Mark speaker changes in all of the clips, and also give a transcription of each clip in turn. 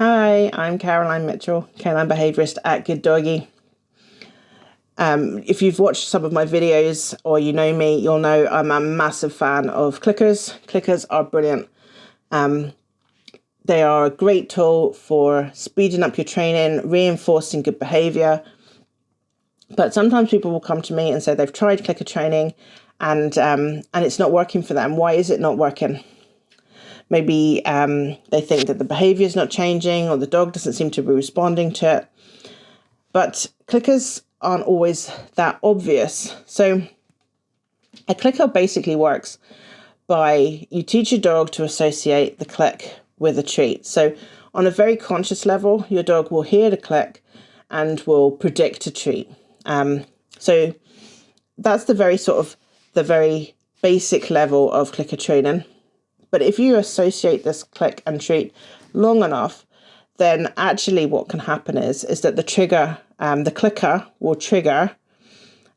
Speaker 1: Hi, I'm Caroline Mitchell, canine behaviourist at Good Doggy. If you've watched some of my videos or you know me, you'll know I'm a massive fan of clickers. Clickers are brilliant. They are a great tool for speeding up your training, reinforcing good behaviour. But sometimes people will come to me and say they've tried clicker training and it's not working for them. Why is it not working? Maybe they think that the behaviour is not changing or the dog doesn't seem to be responding to it. But clickers aren't always that obvious. So a clicker basically works by you teach your dog to associate the click with a treat. So on a very conscious level, your dog will hear the click and will predict a treat. So that's the very basic level of clicker training. But if you associate this click and treat long enough, then actually what can happen is that the clicker will trigger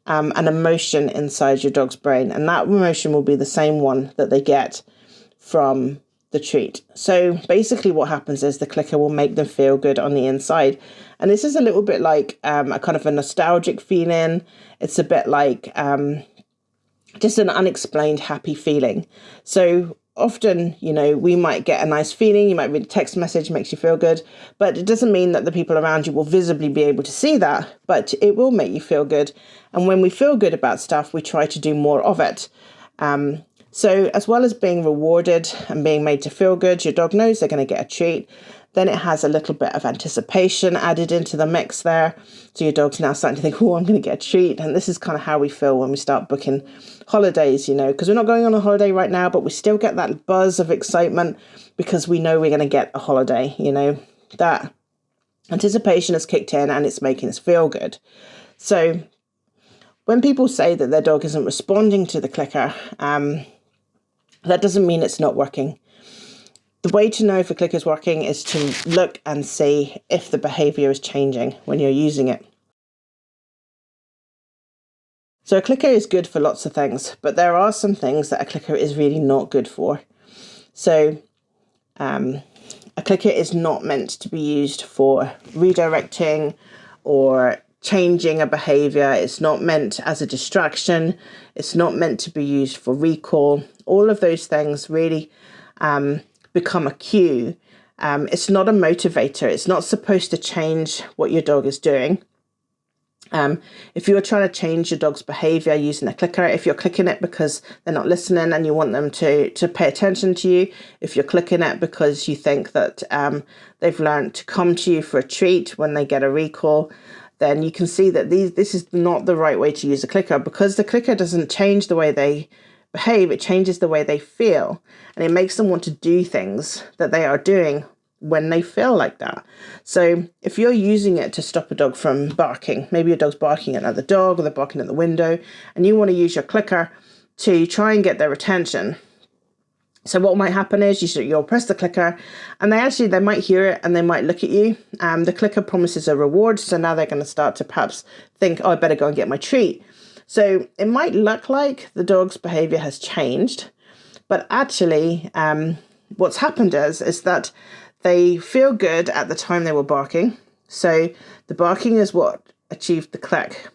Speaker 1: an emotion inside your dog's brain. And that emotion will be the same one that they get from the treat. So basically what happens is the clicker will make them feel good on the inside. And this is a little bit like a kind of a nostalgic feeling. It's a bit like just an unexplained happy feeling. So often, we might get a nice feeling. You might read a text message, makes you feel good, but it doesn't mean that the people around you will visibly be able to see that, but it will make you feel good. And when we feel good about stuff, we try to do more of it. So as well as being rewarded and being made to feel good, your dog knows they're going to get a treat. Then it has a little bit of anticipation added into the mix there. So your dog's now starting to think, oh, I'm going to get a treat. And this is kind of how we feel when we start booking holidays, because we're not going on a holiday right now, but we still get that buzz of excitement because we know we're going to get a holiday, that anticipation has kicked in and it's making us feel good. So when people say that their dog isn't responding to the clicker, that doesn't mean it's not working. The way to know if a clicker is working is to look and see if the behaviour is changing when you're using it. So a clicker is good for lots of things, but there are some things that a clicker is really not good for. So a clicker is not meant to be used for redirecting or changing a behaviour. It's not meant as a distraction. It's not meant to be used for recall. All of those things really become a cue. It's not a motivator. It's not supposed to change what your dog is doing. If you're trying to change your dog's behavior using a clicker, if you're clicking it because they're not listening and you want them to pay attention to you, if you're clicking it because you think that they've learned to come to you for a treat when they get a recall, then you can see that this is not the right way to use a clicker, because the clicker doesn't change the way they behave, it changes the way they feel, and it makes them want to do things that they are doing when they feel like that. So if you're using it to stop a dog from barking, maybe your dog's barking at another dog or they're barking at the window, and you want to use your clicker to try and get their attention. So what might happen is you'll press the clicker and they might hear it and they might look at you. The clicker promises a reward, so now they're going to start to perhaps think, oh, I better go and get my treat. So it might look like the dog's behavior has changed, but actually what's happened is that they feel good at the time they were barking. So the barking is what achieved the click.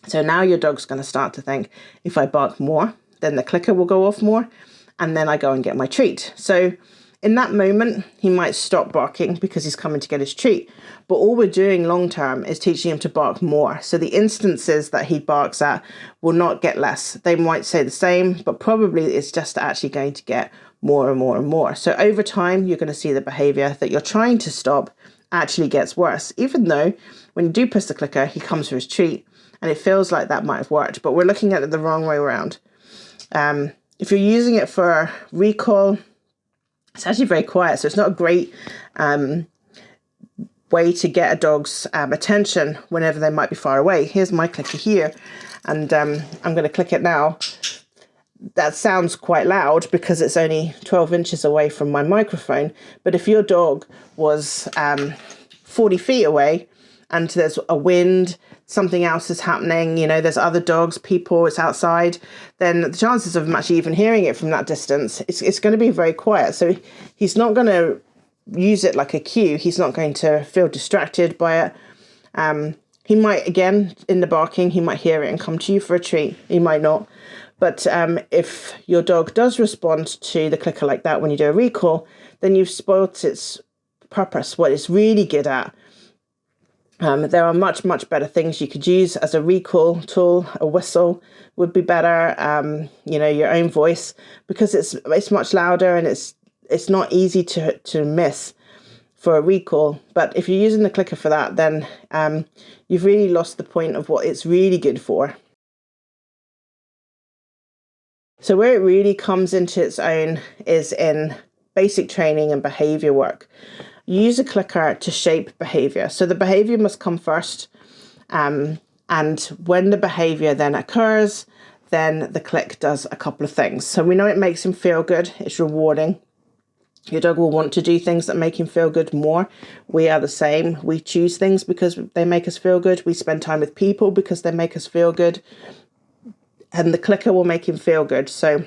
Speaker 1: So now your dog's going to start to think, if I bark more, then the clicker will go off more, and then I go and get my treat. So in that moment, he might stop barking because he's coming to get his treat. But all we're doing long term is teaching him to bark more. So the instances that he barks at will not get less. They might say the same, but probably it's just actually going to get more and more and more. So over time, you're going to see the behavior that you're trying to stop actually gets worse, even though when you do press the clicker, he comes for his treat and it feels like that might have worked, but we're looking at it the wrong way around. If you're using it for recall, it's actually very quiet, so it's not a great way to get a dog's attention whenever they might be far away. Here's my clicker here, and I'm going to click it now. That sounds quite loud because it's only 12 inches away from my microphone, but if your dog was 40 feet away and there's a wind, something else is happening, there's other dogs, people, it's outside, then the chances of him actually even hearing it from that distance, it's going to be very quiet. So he's not going to use it like a cue, he's not going to feel distracted by it. He might, again, in the barking, he might hear it and come to you for a treat. He might not. But if your dog does respond to the clicker like that when you do a recall, then you've spoilt its purpose, what it's really good at. There are much, much better things you could use as a recall tool. A whistle would be better, your own voice, because it's much louder and it's not easy to miss for a recall. But if you're using the clicker for that, then you've really lost the point of what it's really good for. So where it really comes into its own is in basic training and behaviour work. You use a clicker to shape behaviour. So the behaviour must come first. And when the behaviour then occurs, then the click does a couple of things. So we know it makes him feel good. It's rewarding. Your dog will want to do things that make him feel good more. We are the same. We choose things because they make us feel good. We spend time with people because they make us feel good. And the clicker will make him feel good. So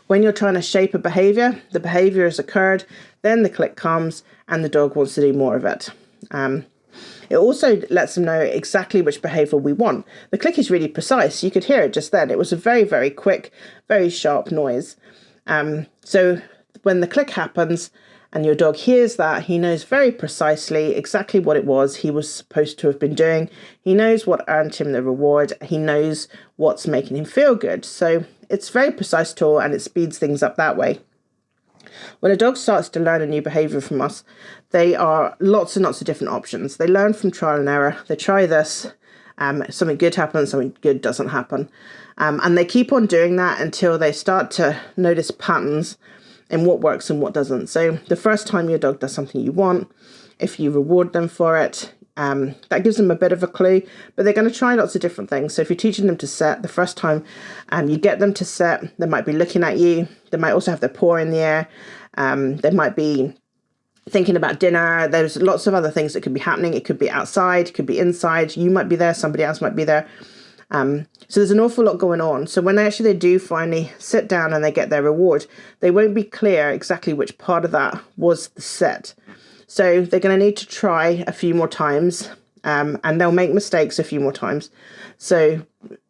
Speaker 1: when you're trying to shape a behaviour, the behaviour has occurred, then the click comes and the dog wants to do more of it. It also lets them know exactly which behaviour we want. The click is really precise. You could hear it just then. It was a very, very quick, very sharp noise. So when the click happens and your dog hears that, he knows very precisely exactly what it was he was supposed to have been doing. He knows what earned him the reward. He knows what's making him feel good. So it's a very precise tool and it speeds things up that way. When a dog starts to learn a new behaviour from us, they are lots and lots of different options. They learn from trial and error. They try this, something good happens, something good doesn't happen. And they keep on doing that until they start to notice patterns in what works and what doesn't. So the first time your dog does something you want, if you reward them for it, that gives them a bit of a clue, but they're going to try lots of different things. So if you're teaching them to sit, the first time you get them to sit, they might be looking at you. They might also have their paw in the air. They might be thinking about dinner. There's lots of other things that could be happening. It could be outside, it could be inside. You might be there, somebody else might be there. So there's an awful lot going on. So when they do finally sit down and they get their reward, they won't be clear exactly which part of that was the sit. So they're going to need to try a few more times, and they'll make mistakes a few more times. So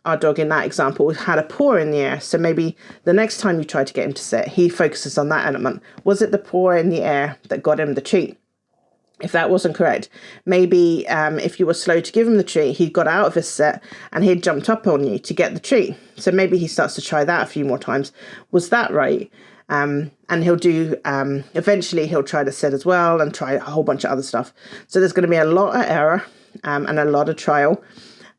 Speaker 1: our dog in that example had a paw in the air. So maybe the next time you try to get him to sit, he focuses on that element. Was it the paw in the air that got him the treat? If that wasn't correct, maybe if you were slow to give him the treat, he got out of his sit and he'd jumped up on you to get the treat. So maybe he starts to try that a few more times. Was that right? And he'll do, eventually he'll try to sit as well and try a whole bunch of other stuff. So there's going to be a lot of error and a lot of trial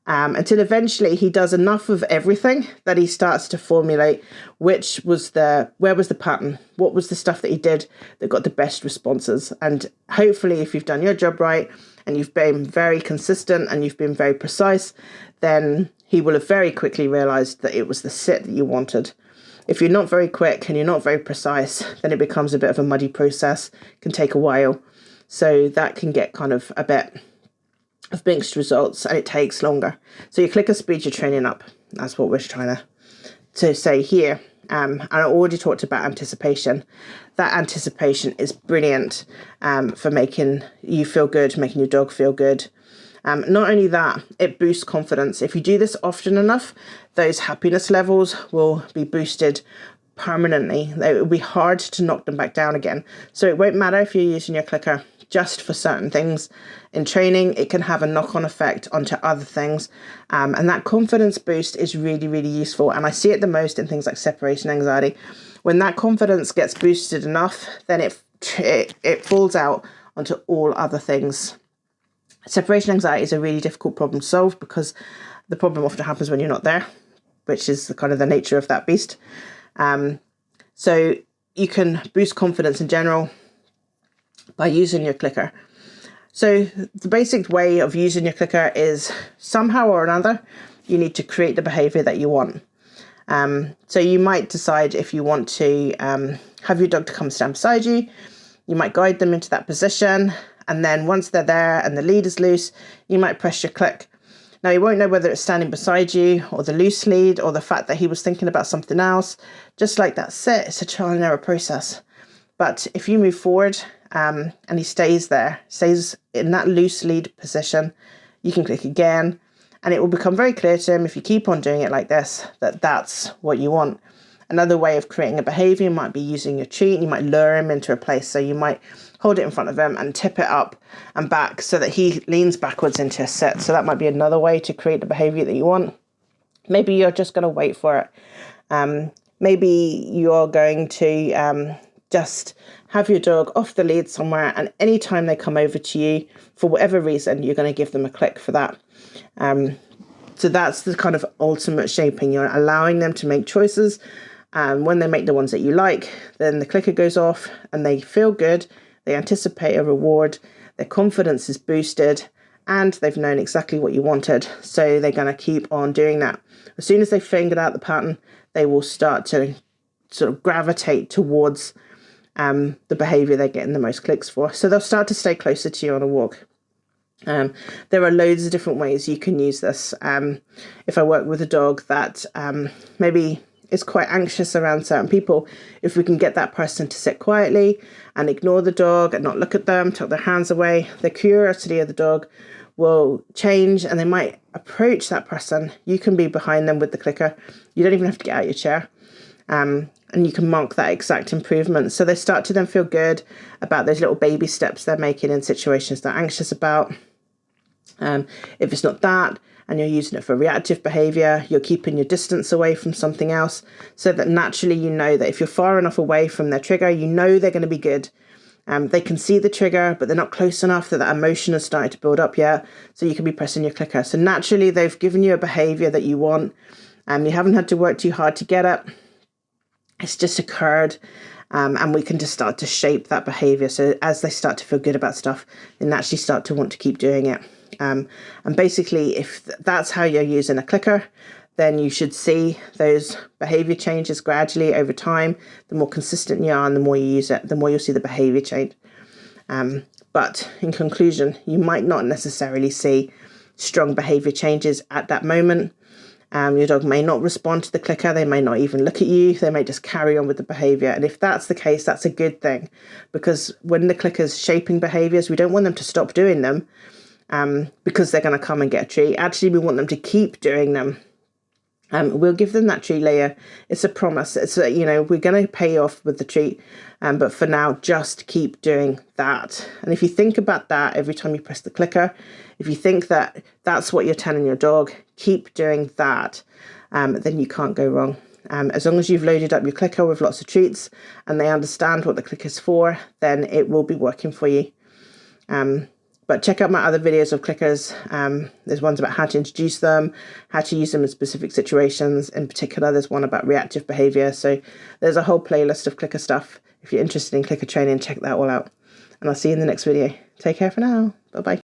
Speaker 1: until eventually he does enough of everything that he starts to formulate where was the pattern, what was the stuff that he did that got the best responses. And hopefully if you've done your job right and you've been very consistent and you've been very precise, then he will have very quickly realised that it was the sit that you wanted. If you're not very quick and you're not very precise, then it becomes a bit of a muddy process, can take a while. So that can get kind of a bit of mixed results and it takes longer. So your clicker speeds your training up. That's what we're trying to say here. And I already talked about anticipation. That anticipation is brilliant for making you feel good, making your dog feel good. Not only that, it boosts confidence. If you do this often enough, those happiness levels will be boosted permanently. It will be hard to knock them back down again. So it won't matter if you're using your clicker just for certain things. In training, it can have a knock-on effect onto other things. And that confidence boost is really, really useful. And I see it the most in things like separation anxiety. When that confidence gets boosted enough, then it falls out onto all other things. Separation anxiety is a really difficult problem to solve because the problem often happens when you're not there, which is the nature of that beast. So you can boost confidence in general by using your clicker. So the basic way of using your clicker is somehow or another, you need to create the behaviour that you want. So you might decide if you want to have your dog to come stand beside you. You might guide them into that position. And then once they're there and the lead is loose, you might press your click. Now you won't know whether it's standing beside you or the loose lead or the fact that he was thinking about something else. Just like that sit, it's a trial and error process. But if you move forward and he stays there, stays in that loose lead position, you can click again, and it will become very clear to him, if you keep on doing it like this, that that's what you want. Another way of creating a behaviour might be using your treat. You might lure him into a place. So you might hold it in front of him and tip it up and back so that he leans backwards into a sit. So that might be another way to create the behaviour that you want. Maybe you're just going to wait for it. Maybe you're going to just have your dog off the lead somewhere, and anytime they come over to you, for whatever reason, you're going to give them a click for that. So that's the kind of ultimate shaping. You're allowing them to make choices. When they make the ones that you like, then the clicker goes off and they feel good. They anticipate a reward. Their confidence is boosted and they've known exactly what you wanted. So they're going to keep on doing that. As soon as they figured out the pattern, they will start to sort of gravitate towards the behaviour they're getting the most clicks for. So they'll start to stay closer to you on a walk. There are loads of different ways you can use this. If I work with a dog that maybe is quite anxious around certain people, if we can get that person to sit quietly and ignore the dog and not look at them, tuck their hands away, the curiosity of the dog will change and they might approach that person. You can be behind them with the clicker. You don't even have to get out your chair. And you can mark that exact improvement. So they start to then feel good about those little baby steps they're making in situations they're anxious about. If it's not that, and you're using it for reactive behaviour, you're keeping your distance away from something else, so that naturally you know that if you're far enough away from their trigger, you know they're going to be good. They can see the trigger, but they're not close enough that emotion has started to build up yet, so you can be pressing your clicker. So naturally they've given you a behaviour that you want, and you haven't had to work too hard to get it. It's just occurred, and we can just start to shape that behaviour. So as they start to feel good about stuff, they naturally start to want to keep doing it. And basically, if that's how you're using a clicker, then you should see those behaviour changes gradually over time. The more consistent you are and the more you use it, the more you'll see the behaviour change. But in conclusion, you might not necessarily see strong behaviour changes at that moment. Your dog may not respond to the clicker. They may not even look at you. They may just carry on with the behaviour. And if that's the case, that's a good thing, because when the clicker's shaping behaviours, we don't want them to stop doing them because they're going to come and get a treat. Actually, we want them to keep doing them. We'll give them that treat later. It's a promise. It's we're going to pay off with the treat, but for now, just keep doing that. And if you think about that every time you press the clicker, if you think that that's what you're telling your dog, keep doing that, then you can't go wrong. As long as you've loaded up your clicker with lots of treats and they understand what the clicker's for, then it will be working for you. But check out my other videos of clickers. There's ones about how to introduce them, how to use them in specific situations. In particular, there's one about reactive behaviour. So there's a whole playlist of clicker stuff. If you're interested in clicker training, check that all out. And I'll see you in the next video. Take care for now. Bye-bye.